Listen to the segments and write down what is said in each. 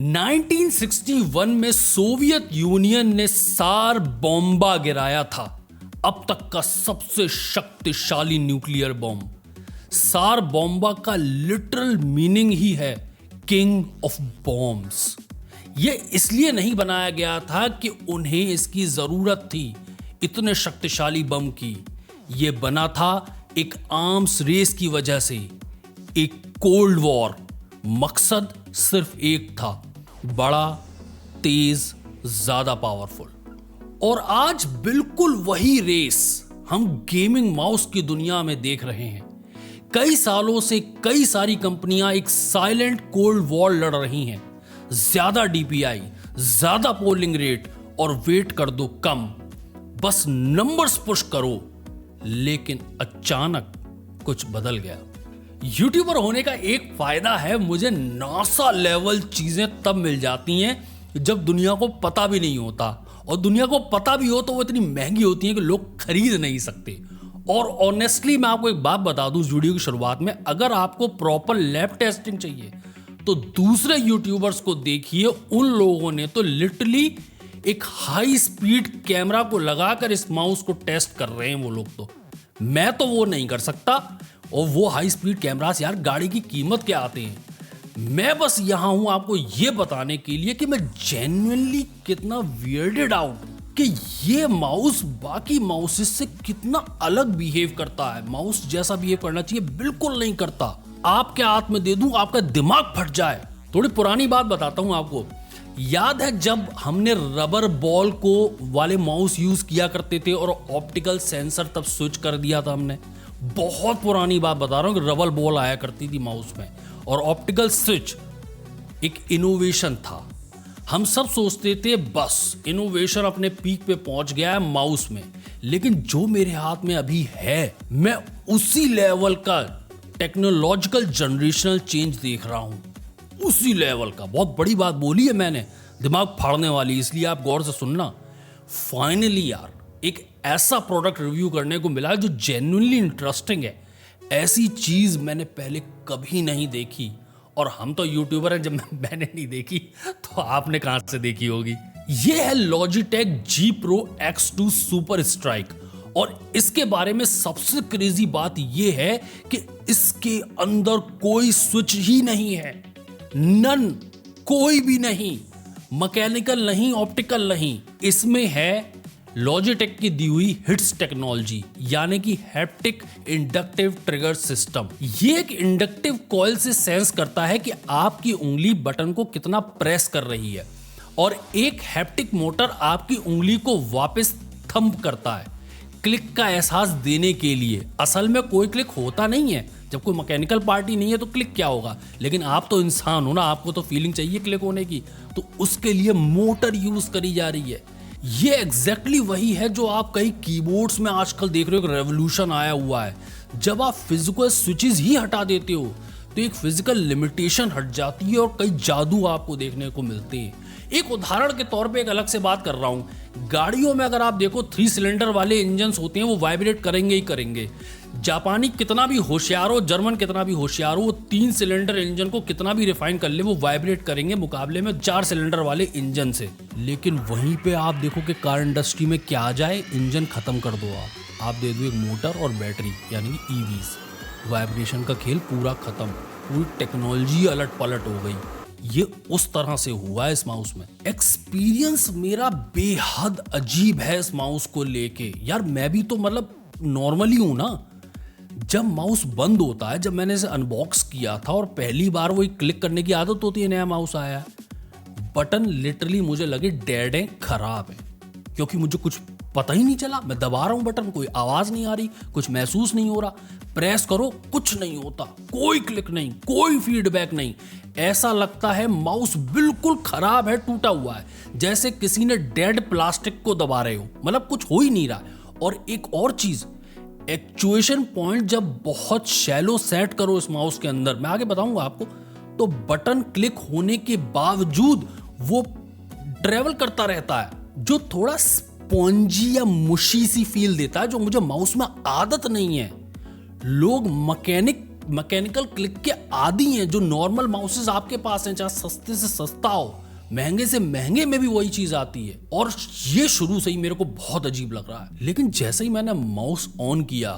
1961 में Soviet union ने सार बॉम्बा गिराया था, अब तक का सबसे शक्तिशाली न्यूक्लियर बॉम्ब। सार बॉम्बा का लिटरल मीनिंग ही है किंग ऑफ बॉम्ब्स। यह इसलिए नहीं बनाया गया था कि उन्हें इसकी जरूरत थी इतने शक्तिशाली बम की। यह बना था एक आर्म्स रेस की वजह से, एक कोल्ड वॉर। मकसद सिर्फ एक था, बड़ा, तेज, ज्यादा पावरफुल। और आज बिल्कुल वही रेस हम गेमिंग माउस की दुनिया में देख रहे हैं। कई सालों से कई सारी कंपनियां एक साइलेंट कोल्ड वॉर लड़ रही हैं। ज्यादा डीपीआई, ज्यादा पोलिंग रेट और वेट कर दो कम, बस नंबर्स पुश करो। लेकिन अचानक कुछ बदल गया। यूट्यूबर होने का एक फायदा है, मुझे नासा लेवल चीजें तब मिल जाती हैं जब दुनिया को पता भी नहीं होता, और दुनिया को पता भी हो तो वो इतनी महंगी होती हैं कि लोग खरीद नहीं सकते। और ऑनेस्टली मैं आपको एक बात बता दूं इस वीडियो की शुरुआत में, अगर आपको प्रॉपर लैब टेस्टिंग चाहिए तो दूसरे यूट्यूबर्स को देखिए। उन लोगों ने तो लिटरली एक हाई स्पीड कैमरा को लगाकर इस माउस को टेस्ट कर रहे हैं वो लोग। तो मैं तो वो नहीं कर सकता। और वो हाई स्पीड कैमरास यार, गाड़ी की कीमत क्या आते हैं। मैं बस यहां हूं आपको ये बताने के लिए कि मैं जेन्युइनली कितना वियर्डेड आउट कि ये माउस बाकी माउसेस से कितना अलग बिहेव करता है। माउस जैसा बिहेव करना चाहिए बिल्कुल नहीं करता। आपके हाथ में दे दूं आपका दिमाग फट जाए। थोड़ी पुरानी बात बताता हूं आपको। याद है जब हमने रबर बॉल को वाले माउस यूज किया करते थे और ऑप्टिकल सेंसर तब स्विच कर दिया था हमने। बहुत पुरानी बात बता रहा हूं कि रबर बॉल आया करती थी माउस में और ऑप्टिकल स्विच एक इनोवेशन था। हम सब सोचते थे बस इनोवेशन अपने पीक पे पहुंच गया है माउस में, लेकिन जो मेरे हाथ में अभी है, मैं उसी लेवल का टेक्नोलॉजिकल जनरेशनल चेंज देख रहा हूं, उसी लेवल का। बहुत बड़ी बात बोली है मैंने, दिमाग फाड़ने वाली, इसलिए आप गौर से सुनना। फाइनली यार एक ऐसा प्रोडक्ट रिव्यू करने को मिला जो जेन्युइनली इंटरेस्टिंग है। ऐसी चीज मैंने पहले कभी नहीं देखी, और हम तो यूट्यूबर हैं, जब मैंने नहीं देखी तो आपने कहां से देखी होगी। ये है Logitech G Pro X2 super strike. और इसके बारे में सबसे क्रेजी बात यह है कि इसके अंदर कोई स्विच ही नहीं है, नन, कोई भी नहीं, मैकेनिकल नहीं, ऑप्टिकल नहीं। इसमें है लॉजिटेक की दी हुई हिट्स टेक्नोलॉजी, यानी कि हैप्टिक इंडक्टिव ट्रिगर सिस्टम। ये एक इंडक्टिव कॉइल से सेंस करता है कि आपकी उंगली बटन को कितना प्रेस कर रही है, और एक हैप्टिक मोटर आपकी उंगली को वापस थंप करता है क्लिक का एहसास देने के लिए। असल में कोई क्लिक होता नहीं है, जब कोई मैकेनिकल पार्टी नहीं है तो क्लिक क्या होगा, लेकिन आप तो इंसान हो ना, आपको तो फीलिंग चाहिए क्लिक होने की, तो उसके लिए मोटर यूज करी जा रही है। ये एग्जैक्टली वही है जो आप कई कीबोर्ड्स में आजकल देख रहे हो, रेवोल्यूशन आया हुआ है। जब आप फिजिकल स्विचेस ही हटा देते हो तो एक फिजिकल लिमिटेशन हट जाती है और कई जादू आपको देखने को मिलते हैं। एक उदाहरण के तौर पे एक अलग से बात कर रहा हूं। गाड़ियों में अगर आप देखो 3 सिलेंडर वाले इंजन होते हैं, वो वाइब्रेट करेंगे ही करेंगे। जापानी कितना भी होशियार हो, जर्मन कितना भी होशियार हो, वो 3 सिलेंडर इंजन को कितना भी रिफाइन कर ले, वो वाइब्रेट करेंगे मुकाबले में 4 सिलेंडर वाले इंजन से। लेकिन वहीं पे आप देखो कि कार इंडस्ट्री में क्या आ जाए, इंजन खत्म कर दो आप दे दो एक मोटर और बैटरी, यानी कि ईवीज, वाइब्रेशन का खेल पूरा खत्म, पूरी टेक्नोलॉजी अलट पलट हो गई। ये उस तरह से हुआ है इस माउस में। एक्सपीरियंस मेरा बेहद अजीब है इस माउस को लेके। यार मैं भी तो मतलब नॉर्मली हूं ना। जब माउस बंद होता है, जब मैंने इसे अनबॉक्स किया था और पहली बार वही क्लिक करने की आदत होती है, नया माउस आया, बटन लिटरली मुझे लगे डेड है, खराब है, क्योंकि मुझे कुछ पता ही नहीं चला। मैं दबा रहा हूं बटन, कोई आवाज नहीं आ रही, कुछ महसूस नहीं हो रहा, प्रेस करो कुछ नहीं होता, कोई क्लिक नहीं, कोई फीडबैक नहीं। ऐसा लगता है माउस बिल्कुल खराब है, टूटा हुआ है, जैसे किसी ने डेड प्लास्टिक को दबा रहे हो, मतलब कुछ हो ही नहीं रहा। और एक और चीज, एक्चुएशन पॉइंट जब बहुत शैलो सेट करो इस माउस के अंदर, मैं आगे बताऊंगा आपको, तो बटन क्लिक होने के बावजूद वो ट्रेवल करता रहता है, जो थोड़ा स्पॉन्जी या मुशी सी फील देता है, जो मुझे माउस में आदत नहीं है। लोग मैकेनिक मैकेनिकल क्लिक के आदी हैं, जो नॉर्मल माउसेस आपके पास हैं, चाहे सस्ते से सस्ता हो, महंगे से महंगे में भी वही चीज आती है। और ये शुरू से ही मेरे को बहुत अजीब लग रहा है, लेकिन जैसे ही मैंने माउस ऑन किया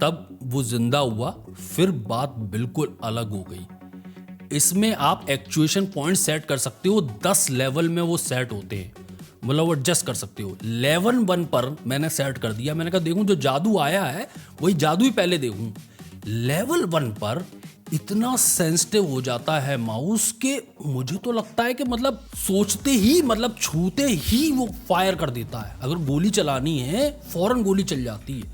तब वो जिंदा हुआ, फिर बात बिल्कुल अलग हो गई। इसमें आप एक्चुएशन पॉइंट सेट कर सकते हो, 10 लेवल में वो सेट होते हैं, मतलब वो एडजस्ट कर सकते हो। लेवल 1 पर मैंने सेट कर दिया, मैंने कहा देखूं जो जादू आया है वही जादू ही पहले देखूं। लेवल 1 पर इतना सेंसिटिव हो जाता है माउस के, मुझे तो लगता है कि मतलब सोचते ही, मतलब छूते ही वो फायर कर देता है। अगर गोली चलानी है फौरन गोली चल जाती है।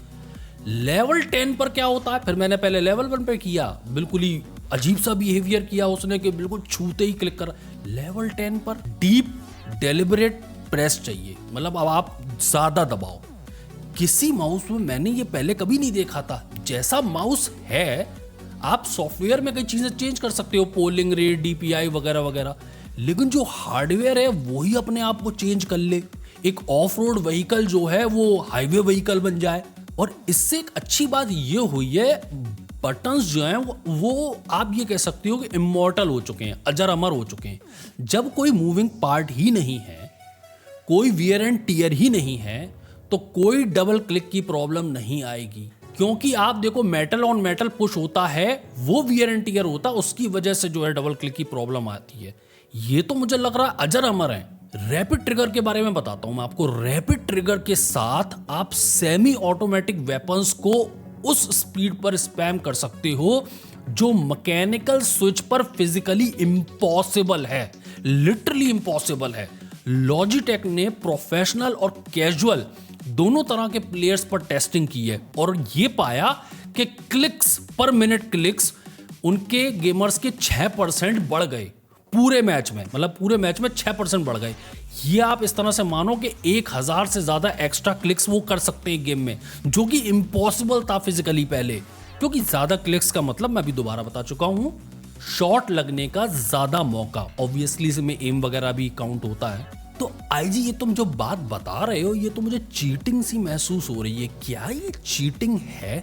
लेवल 10 पर क्या होता है, फिर मैंने पहले लेवल 1 पे किया, बिल्कुल ही अजीब सा बिहेवियर किया उसने कि बिल्कुल छूते ही क्लिक कर। लेवल 10 पर डीप डेलिबरेट प्रेस चाहिए, मतलब अब आप ज्यादा दबाओ। किसी माउस में मैंने ये पहले कभी नहीं देखा था। जैसा माउस है आप सॉफ्टवेयर में कई चीजें चेंज कर सकते हो, पोलिंग रेट, डीपीआई वगैरह वगैरह, लेकिन जो हार्डवेयर है वही अपने आप को चेंज कर ले। एक ऑफ रोड व्हीकल जो है वो हाईवे व्हीकल बन जाए। और इससे एक अच्छी बात ये हुई है, बटन्स जो हैं वो आप ये कह सकते हो कि इमॉर्टल हो चुके हैं, अजर अमर हो चुके हैं। जब कोई मूविंग पार्ट ही नहीं है, कोई वियर एंड टियर ही नहीं है, तो कोई डबल क्लिक की प्रॉब्लम नहीं आएगी। क्योंकि आप देखो मेटल ऑन मेटल पुश होता है, वो वियर एंड टियर होता है, उसकी वजह से जो है डबल क्लिक की प्रॉब्लम आती है। ये तो मुझे लग रहा है अजर अमर है। रैपिड ट्रिगर के बारे में बताता हूं मैं आपको। रैपिड ट्रिगर के साथ आप सेमी ऑटोमेटिक वेपन्स को उस स्पीड पर स्पैम कर सकते हो जो मैकेनिकल स्विच पर फिजिकली इम्पॉसिबल है, लिटरली इम्पॉसिबल है। लॉजिटेक ने प्रोफेशनल और कैजुअल दोनों तरह के प्लेयर्स पर टेस्टिंग की है और ये पाया कि क्लिक्स पर मिनट क्लिक्स उनके गेमर्स के 6% बढ़ गए पूरे मैच में, मतलब पूरे मैच में 6% बढ़ गए। ये आप इस तरह से मानो कि 1000 से ज्यादा एक्स्ट्रा क्लिक्स वो कर सकते हैं गेम में, जो कि इम्पॉसिबल था फिजिकली पहले। क्योंकि ज्यादा क्लिक्स का मतलब मैं अभी दोबारा बता चुका हूं, शॉट लगने का ज्यादा मौका। ऑब्वियसली इसमें एम वगैरह भी काउंट होता है। तो आईजी ये तुम जो बात बता रहे हो, ये तो मुझे चीटिंग सी महसूस हो रही है। क्या ये चीटिंग है?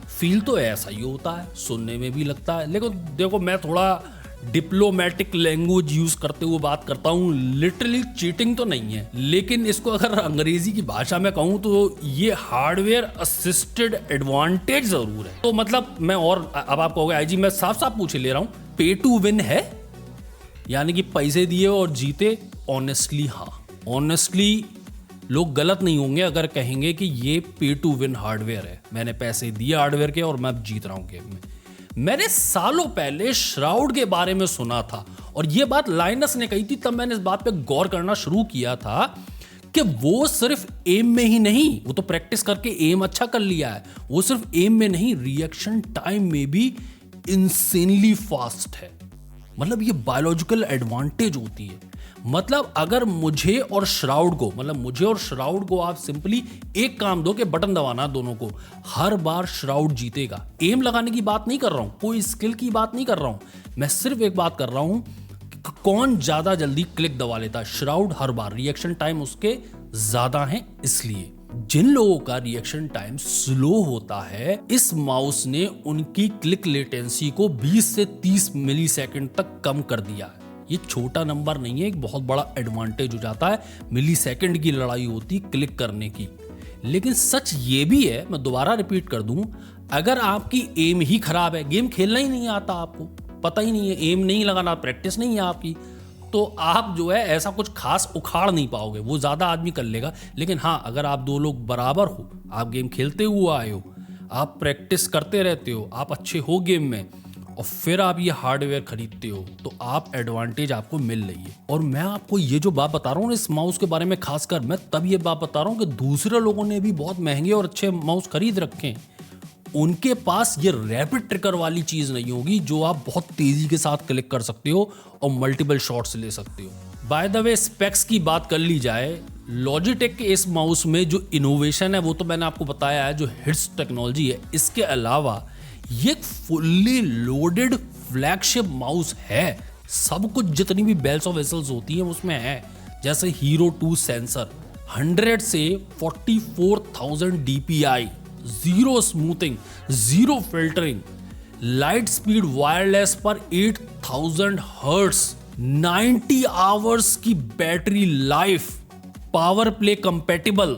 फील तो ऐसा ही होता है, सुनने में भी लगता है। लेकिन देखो मैं थोड़ा डिप्लोमेटिक लैंग्वेज यूज करते हुए बात करता हूँ। लिटरली चीटिंग तो नहीं है, लेकिन इसको अगर अंग्रेजी की भाषा में कहूँ तो ये हार्डवेयर असिस्टेड एडवांटेज जरूर है। तो मतलब मैं, और अब आप कहोगे आईजी मैं साफ साफ पूछ ले रहा हूँ, पे टू विन है, यानी कि पैसे दिए और जीते? ऑनेस्टली हाँ, ऑनेस्टली लोग गलत नहीं होंगे अगर कहेंगे कि ये पे टू विन हार्डवेयर है। मैंने पैसे दिए हार्डवेयर के और मैं अब जीत रहा हूँ गेम में। मैंने सालों पहले श्राउड के बारे में सुना था और ये बात लाइनस ने कही थी, तब मैंने इस बात पे गौर करना शुरू किया था कि वो सिर्फ एम में ही नहीं, वो तो प्रैक्टिस करके एम अच्छा कर लिया है, वो सिर्फ एम में नहीं, रिएक्शन टाइम में भी इंसेनली फास्ट है। मतलब ये बायोलॉजिकल एडवांटेज होती है। मतलब अगर मुझे और श्राउड को आप सिंपली एक काम दो कि बटन दबाना दोनों को, हर बार श्राउड जीतेगा। एम लगाने की बात नहीं कर रहा हूं, कोई स्किल की बात नहीं कर रहा हूं, मैं सिर्फ एक बात कर रहा हूं कि कौन ज्यादा जल्दी क्लिक दबा लेता है। श्राउड हर बार, रिएक्शन टाइम उसके ज्यादा है। इसलिए जिन लोगों का रिएक्शन टाइम स्लो होता है, इस माउस ने उनकी क्लिक लेटेंसी को 20 से 30 मिलीसेकंड तक कम कर दिया है। ये छोटा नंबर नहीं है, एक बहुत बड़ा एडवांटेज हो जाता है। मिलीसेकंड की लड़ाई होती क्लिक करने की। लेकिन सच ये भी है, मैं दोबारा रिपीट कर दूं, अगर आपकी एम ही खराब है, गेम खेलना ही नहीं आता, आपको पता ही नहीं है, एम नहीं लगाना, प्रैक्टिस नहीं है आपकी, तो आप जो है ऐसा कुछ खास उखाड़ नहीं पाओगे। वो ज्यादा आदमी कर लेगा। लेकिन हाँ, अगर आप दो लोग बराबर हो, आप गेम खेलते हुए आए हो, आप प्रैक्टिस करते रहते हो, आप अच्छे हो गेम में, और फिर आप ये हार्डवेयर खरीदते हो, तो आप एडवांटेज आपको मिल रही है। और मैं आपको ये जो बात बता रहा हूँ इस माउस के बारे में, खासकर मैं तब ये बात बता रहा हूँ कि दूसरे लोगों ने भी बहुत महंगे और अच्छे माउस खरीद रखे हैं, उनके पास ये रैपिड ट्रिगर वाली चीज नहीं होगी जो आप बहुत तेजी के साथ क्लिक कर सकते हो और मल्टीपल शॉट्स ले सकते हो। बाय द वे, स्पेक्स की बात कर ली जाए, लॉजिटेक के इस माउस में जो इनोवेशन है वो तो मैंने आपको बताया है, जो हिट्स टेक्नोलॉजी है। इसके अलावा ये एक फुल्ली लोडेड फ्लैगशिप माउस है। सब कुछ जितनी भी बेल्स और वेसल्स होती हैं उसमें है, जैसे हीरो 2 सेंसर, 100 से 44,000 DPI, zero smoothing, zero filtering, light speed wireless पर 8000 हर्ट्ज, 90 आवर्स की battery life, power play compatible,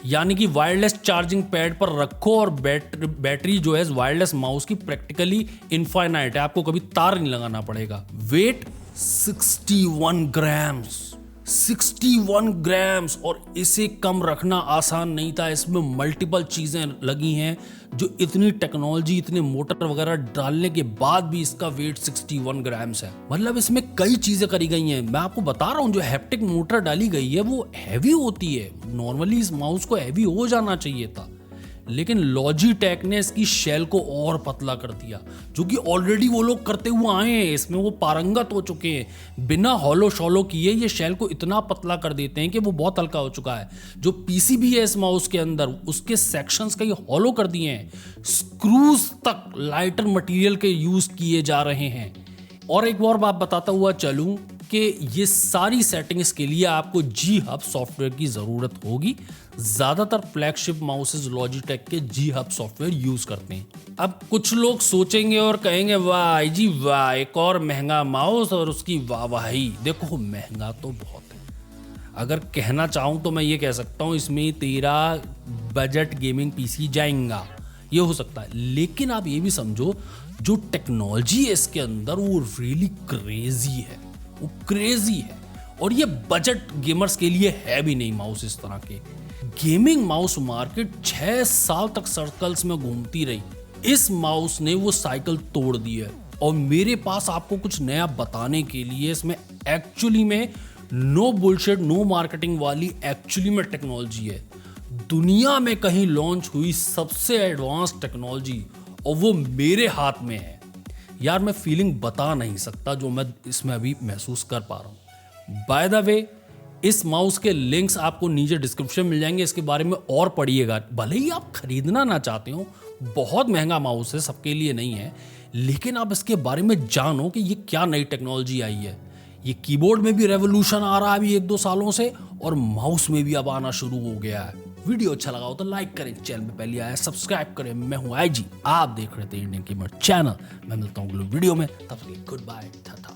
यानी कि वायरलेस चार्जिंग पैड पर रखो और बैटरी जो है वायरलेस माउस की प्रैक्टिकली इनफाइनाइट है, आपको कभी तार नहीं लगाना पड़ेगा। वेट 61 ग्राम्स, 61 ग्राम्स, और इसे कम रखना आसान नहीं था। इसमें मल्टीपल चीजें लगी हैं जो इतनी टेक्नोलॉजी, इतने मोटर वगैरह डालने के बाद भी इसका वेट 61 ग्राम्स है। मतलब इसमें कई चीजें करी गई हैं। मैं आपको बता रहा हूं, जो हैप्टिक मोटर डाली गई है वो हैवी होती है। नॉर्मली इस माउस को हैवी हो जाना चाहिए था, लेकिन लॉजिटेक ने इसकी शेल को और पतला कर दिया, जो कि ऑलरेडी वो लोग करते हुए आए हैं, इसमें वो पारंगत हो चुके हैं। बिना हॉलो शॉलो किए ये शेल को इतना पतला कर देते हैं कि वो बहुत हल्का हो चुका है। जो पीसीबी है इस माउस के अंदर, उसके सेक्शंस कई हॉलो कर दिए हैं। स्क्रूज तक लाइटर मटेरियल के यूज किए जा रहे हैं। और एक और बात बताता हुआ चलूं कि ये सारी सेटिंग्स के लिए आपको जी हब सॉफ्टवेयर की ज़रूरत होगी। ज़्यादातर फ्लैगशिप माउसेज लॉजिटेक के जी हब सॉफ्टवेयर यूज़ करते हैं। अब कुछ लोग सोचेंगे और कहेंगे वाह जी वाह, एक और महंगा माउस और उसकी वाहवाही। देखो महंगा तो बहुत है। अगर कहना चाहूँ तो मैं ये कह सकता हूँ इसमें तेरा बजट गेमिंग पीसी जाएगा, ये हो सकता है। लेकिन आप ये भी समझो, जो टेक्नोलॉजी है इसके अंदर वो रियली क्रेजी है, वो क्रेजी है। और ये बजट गेमर्स के लिए है भी नहीं माउस इस तरह के। गेमिंग माउस मार्केट 6 साल तक सर्कल्स में घूमती रही। इस माउस ने वो साइकिल तोड़ दी है। और मेरे पास आपको कुछ नया बताने के लिए इसमें एक्चुअली में नो बुलशिट, नो मार्केटिंग वाली एक्चुअली में टेक्नोलॉजी है। दुनिया में कहीं लॉन्च हुई सबसे एडवांस टेक्नोलॉजी, और वो मेरे हाथ में है। यार मैं फीलिंग बता नहीं सकता जो मैं इसमें अभी महसूस कर पा रहा हूँ। बाय द वे, इस माउस के लिंक्स आपको नीचे डिस्क्रिप्शन मिल जाएंगे, इसके बारे में और पढ़िएगा। भले ही आप खरीदना ना चाहते हो, बहुत महंगा माउस है, सबके लिए नहीं है, लेकिन आप इसके बारे में जानो कि ये क्या नई टेक्नोलॉजी आई है। ये कीबोर्ड में भी रेवोल्यूशन आ रहा है अभी 1-2 सालों से, और माउस में भी अब आना शुरू हो गया है। वीडियो अच्छा लगा हो तो लाइक करें, चैनल पे पहले आया सब्सक्राइब करें। मैं हूं आईजी, आप देख रहे थे इंडियन गेमर चैनल। मैं मिलता हूं अगले वीडियो में, तब तक गुड बाय, टाटा।